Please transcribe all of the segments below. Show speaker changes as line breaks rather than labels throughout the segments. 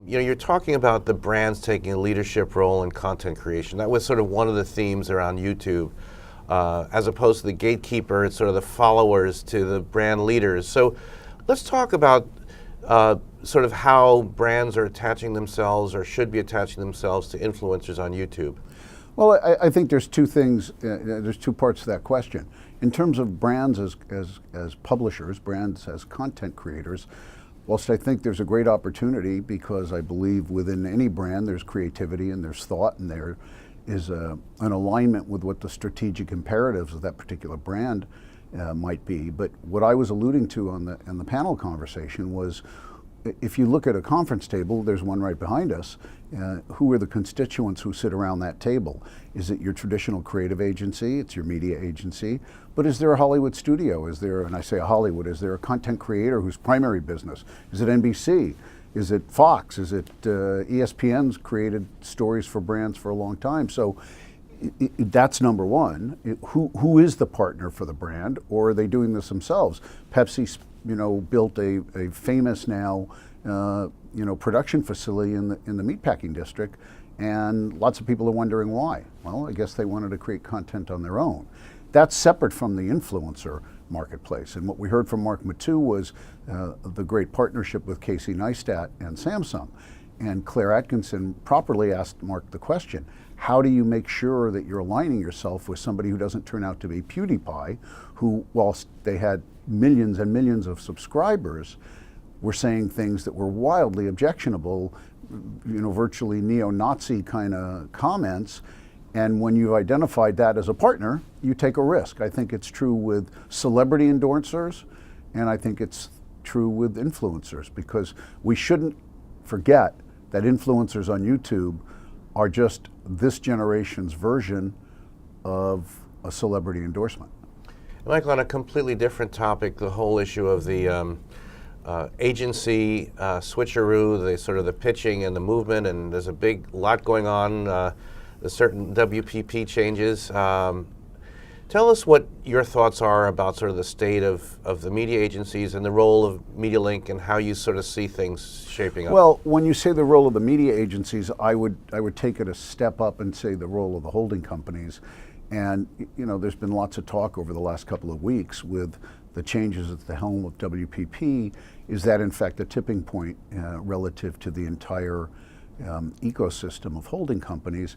you're talking about the brands taking a leadership role in content creation. That was sort of one of the themes around YouTube. As opposed to the gatekeeper, it's sort of the followers to the brand leaders. So let's talk about sort of how brands are attaching themselves or should be attaching themselves to influencers on YouTube.
Well, I think there's two things, there's two parts to that question. In terms of brands as publishers, brands as content creators, whilst I think there's a great opportunity, because I believe within any brand there's creativity and there's thought and there is an alignment with what the strategic imperatives of that particular brand might be. But what I was alluding to on the panel conversation was, if you look at a conference table, there's one right behind us, who are the constituents who sit around that table? Is it your traditional creative agency? It's your media agency? But is there a Hollywood studio? Is there, and I say a Hollywood, is there a content creator whose primary business? Is it NBC? Is it Fox? Is it ESPN's created stories for brands for a long time? So that's number one. Who is the partner for the brand, or are they doing this themselves? Pepsi, built a famous now, production facility in the meatpacking district, and lots of people are wondering why. Well, I guess they wanted to create content on their own. That's separate from the influencer marketplace. And what we heard from Mark Mathieu was the great partnership with Casey Neistat and Samsung. And Claire Atkinson properly asked Mark the question, how do you make sure that you're aligning yourself with somebody who doesn't turn out to be PewDiePie, who, whilst they had millions and millions of subscribers, were saying things that were wildly objectionable, virtually neo-Nazi kind of comments. And when you've identified that as a partner, you take a risk. I think it's true with celebrity endorsers, and I think it's true with influencers, because we shouldn't forget that influencers on YouTube are just this generation's version of a celebrity endorsement.
Michael, on a completely different topic, the whole issue of the agency switcheroo, the sort of the pitching and the movement, and there's a big lot going on, the certain WPP changes. Tell us what your thoughts are about sort of the state of the media agencies and the role of MediaLink and how you sort of see things shaping up.
Well, when you say the role of the media agencies, I would take it a step up and say the role of the holding companies. And there's been lots of talk over the last couple of weeks with the changes at the helm of WPP. Is that in fact a tipping point relative to the entire ecosystem of holding companies?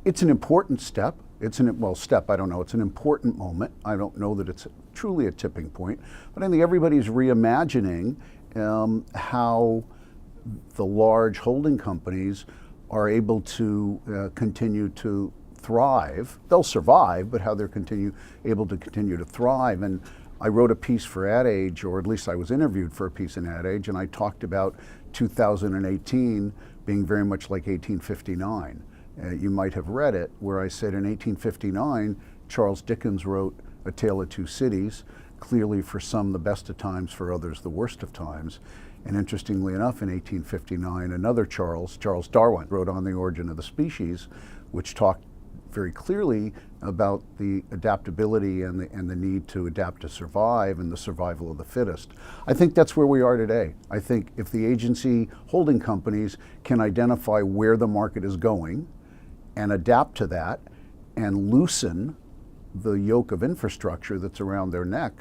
It's an important step. It's an important moment. I don't know that it's truly a tipping point, but I think everybody's reimagining how the large holding companies are able to continue to thrive. They'll survive, but how they're able to continue to thrive. And I wrote a piece for Ad Age, or at least I was interviewed for a piece in Ad Age, and I talked about 2018 being very much like 1859. You might have read it, where I said in 1859, Charles Dickens wrote A Tale of Two Cities, clearly for some the best of times, for others the worst of times. And interestingly enough, in 1859, another Charles Darwin, wrote On the Origin of the Species, which talked very clearly about the adaptability and the need to adapt to survive and the survival of the fittest. I think that's where we are today. I think if the agency holding companies can identify where the market is going and adapt to that and loosen the yoke of infrastructure that's around their neck,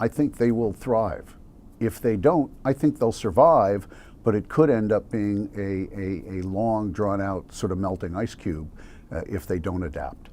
I think they will thrive. If they don't, I think they'll survive, but it could end up being a long, drawn out sort of melting ice cube if they don't adapt.